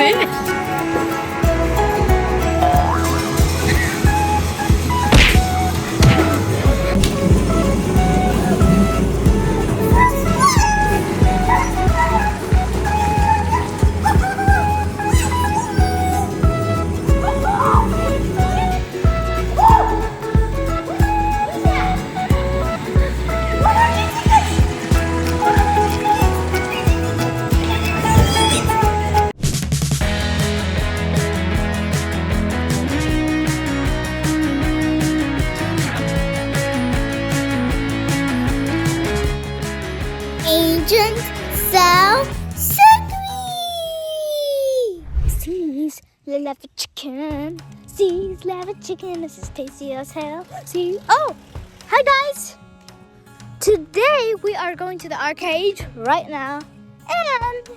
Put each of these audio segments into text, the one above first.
See? Agent Sal Sugly! Seas love a chicken. Seas love a chicken. This is tasty as hell. See? Oh! Hi guys! Today we are going to the arcade right now. And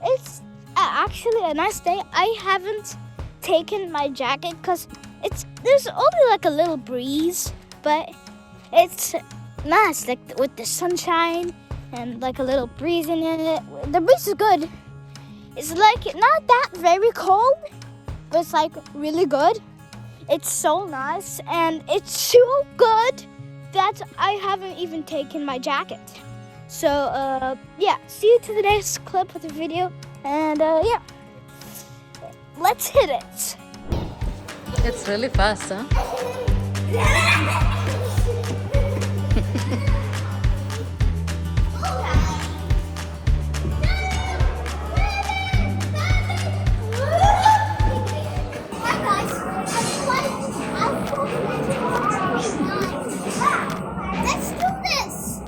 it's actually a nice day. I haven't taken my jacket because there's only like a little breeze. But it's nice, like with the sunshine and like a little breeze in it. The breeze is good. It's like not that very cold, but it's like really good. It's so nice and it's so good that I haven't even taken my jacket. So yeah, see you to the next clip of the video, and yeah, let's hit it. It's really fast, huh? Let's do this.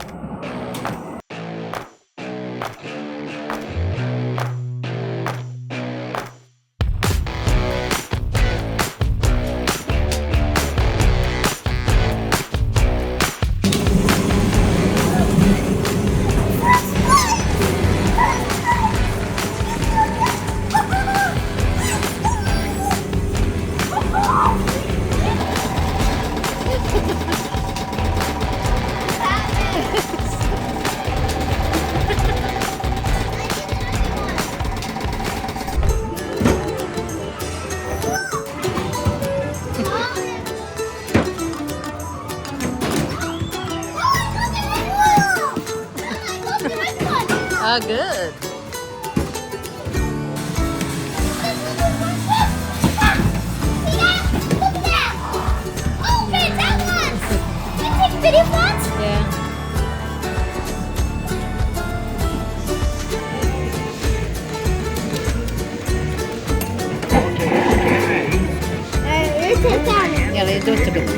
Ah, good. Video phones? Yeah. Yeah, let's do it together.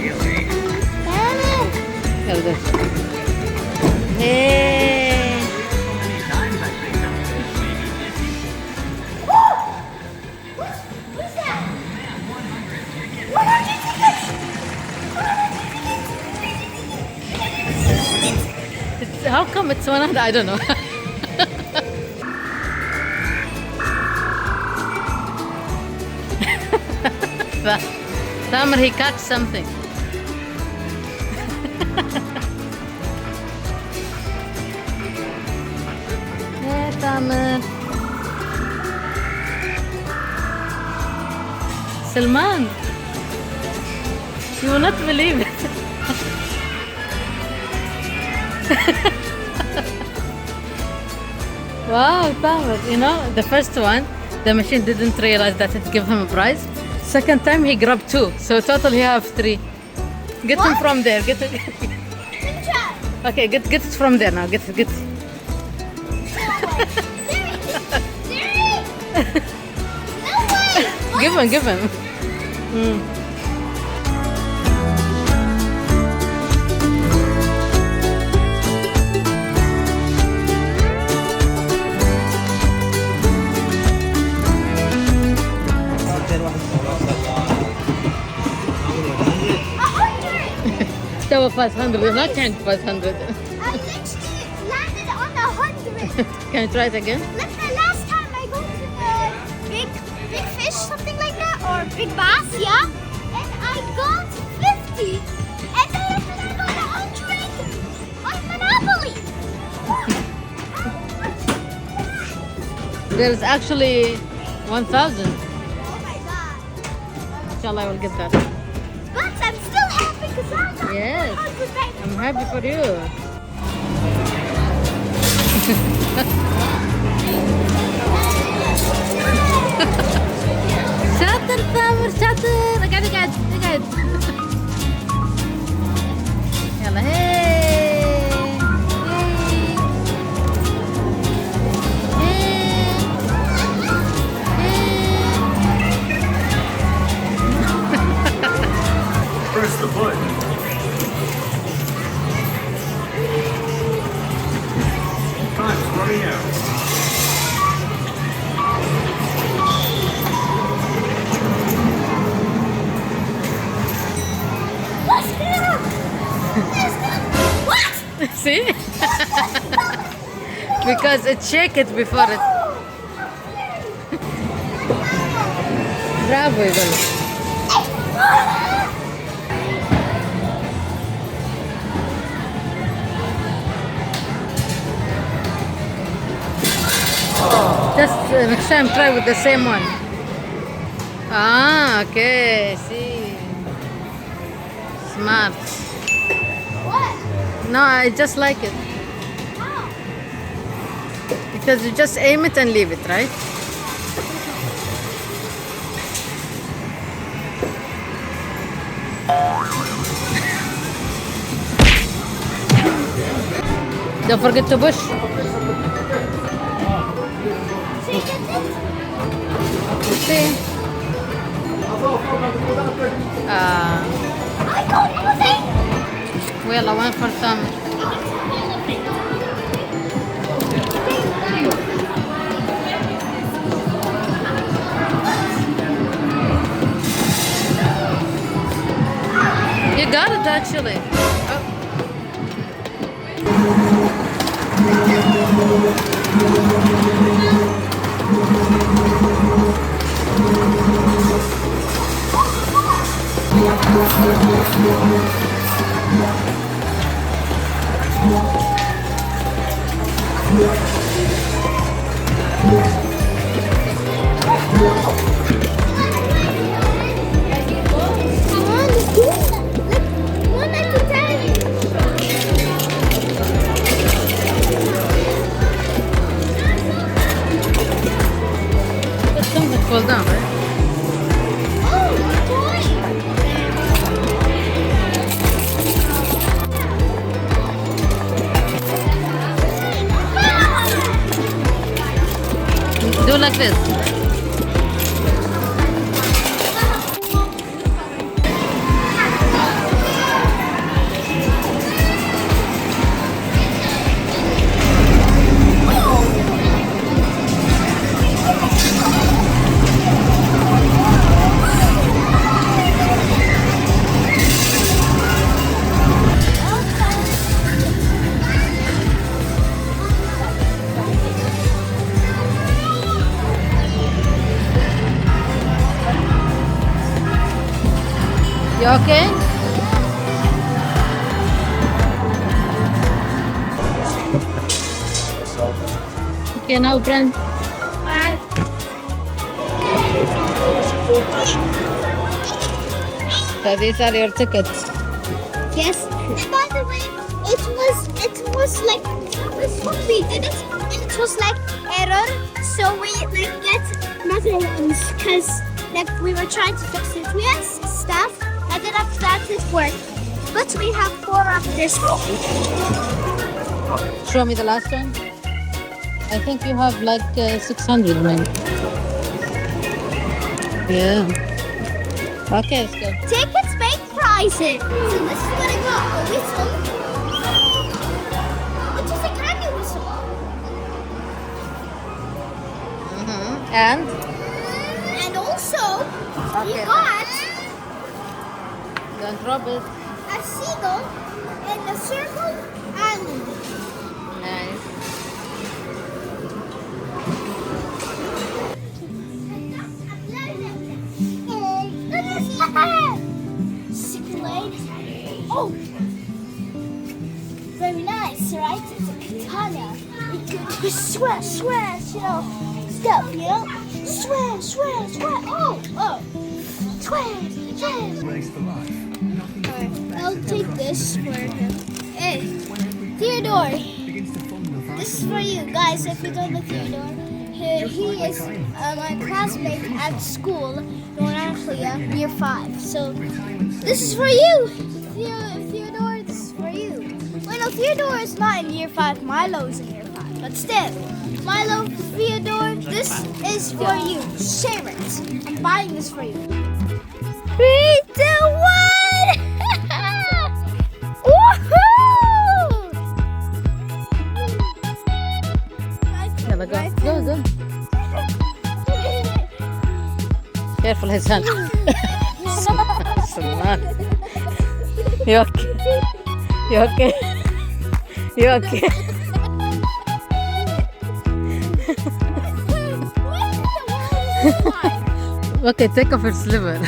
Yeah, let's do it. Hey. What's that? What are these tickets? How come it's 100? I don't know. Salman, he caught something. Hey, Salman. Salman, you will not believe it. Wow, Salman, you know, the first one, the machine didn't realize that it gave him a prize. Second time he grabbed 2, so total he have 3. Get him from there. Get it. Okay, get it from there now. Get it. Give him. Tower 500. We're not trying 500. I literally landed on 100. Can you try it again? Like the last time I go to the big fish, something like that, or big bass, yeah, and I got 50, and then I got 100 on Monopoly. There's actually 1,000. Oh my god. Inshallah, I will get that. But I'm still happy because I got Yes. 100 back. I'm happy for you. شاطر ثامر شاطر. اقعد اقعد اقعد. يلا هي. Press the button. Time's running out. Let's go. Let's go. What? See? Because it shake it before it. Bravo يقول. Just next time try with the same one. Ah, okay. See. Smart. What? No, I just like it. How? Because you just aim it and leave it, right? Don't forget to push. So you get it? See? I got nothing. Well, I went for some. You got it actually. Oh. Come on, let's do that. Look, 1 at a time. But something fall down, right? Oh, boy. Do like this. You okay? Okay, now friend. So these are your tickets. Yes. And by the way, it was like before we did it, it was like error. So we like get another ones because like we were trying to fix it. We had stuff, and then after that it worked. But we have 4 of this. Show me the last one. I think you have like 600 maybe. Yeah. Okay, let's go. Tickets make prizes. So this is what I got. A whistle. Which is a candy whistle. And And also, we Okay. got don't drop it. a seagull and a circle island. Nice. Oh, very nice, right? It's a katana. It could swash, you know. step, you know? Swear, swear, swear. Oh, oh. Swear, swear. Alright, I'll take this for him. Hey, Theodore. This is for you guys, if you don't know Theodore. He is my classmate at school, year 5. So, this is for you. Theodore, this is for you. Wait, no, Theodore is not in year 5. Milo's in year 5. But still, Milo, Theodore, this is for you. Share it. I'm buying this for you. 3, 2, 1! Woohoo! Yalla, go. Careful his hand. Salman. You okay? You okay? You okay? Okay, take off your slipper.